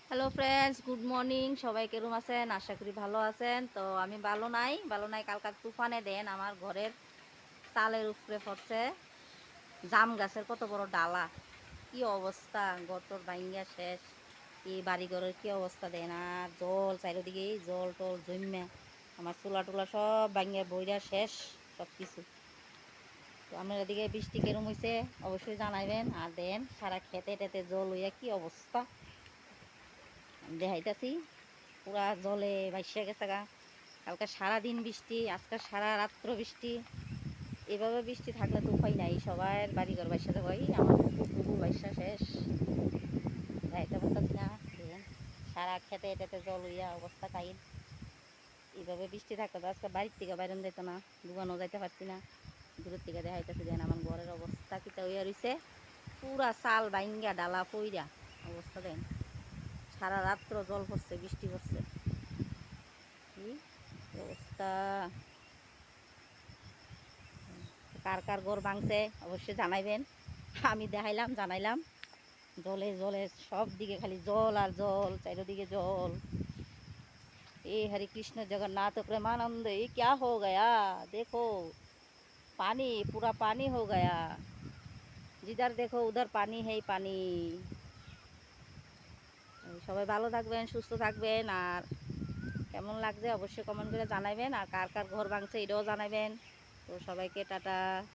Hello friends, good morning. সবাই কেরম আছেন? আশা করি ভালো আছেন। তো আমি ভালো নাই কালকার তুফানে দেন আমার ঘরের চালের উপরে পড়ছে জাম গাছের কত বড় ডালা। কি অবস্থা, গটর ভাঙ্গা শেষ। এই বাড়িঘরের কি অবস্থা দেন, আর জল চারিদিকে জল টল জমা আমার চুলা টুলা সব ভাঙ্গা বইরা শেষ সব কিছু। তো আপনার এদিকে বৃষ্টি কেরম হয়েছে অবশ্যই জানাইবেন। আর দেন সারা খেতে টেতে জল হইয়া কি অবস্থা দেখাইতাছি, পুরা জলে ভাইসা গেছে গা। কালকে সারাদিন বৃষ্টি, আজকে সারা রাত্র বৃষ্টি। এভাবে বৃষ্টি থাকলে তো উপায় নাই, সবার বাড়িঘর ভাইসা যাবো। এই আমার পুকুর ভাইসা শেষ, যাইতে পারতাছি না। দেখেন সারা খেতে টেতে জল হইয়া অবস্থা কাহিল। এইভাবে বৃষ্টি থাকলে তো আজকে বাড়ির থেকে বাইরে যাইতো না, দোকানও যাইতে পারছি না। দূরের থেকে দেখাইতেছি দেন আমার ঘরের অবস্থা কিতা হইয়া রইছে। পুরা চাল বাইঙ্গা ডালা পইরা অবস্থা দেন। সারা রাত্র জল পড়ছে, বৃষ্টি পড়ছে, কি অবস্থা। কার কার ঘর ভাঙছে অবশ্যই জানাইবেন। আমি দেখাইলাম জানাইলাম, জলে জলে সব দিকে খালি জল আর জল, চারিদিকে জল। ए हरे कृष्ण जगन्नाथ प्रेमानंद, ये क्या हो गया? देखो पानी, पूरा पानी हो गया। जिधर देखो उधर पानी है पानी। সবাই ভালো থাকবেন, সুস্থ থাকবেন। আর কেমন লাগছে অবশ্যই কমেন্ট করে জানাবেন। আর কার কার ঘর ভাঙছে এটাও জানাবেন। তো সবাইকে টাটা।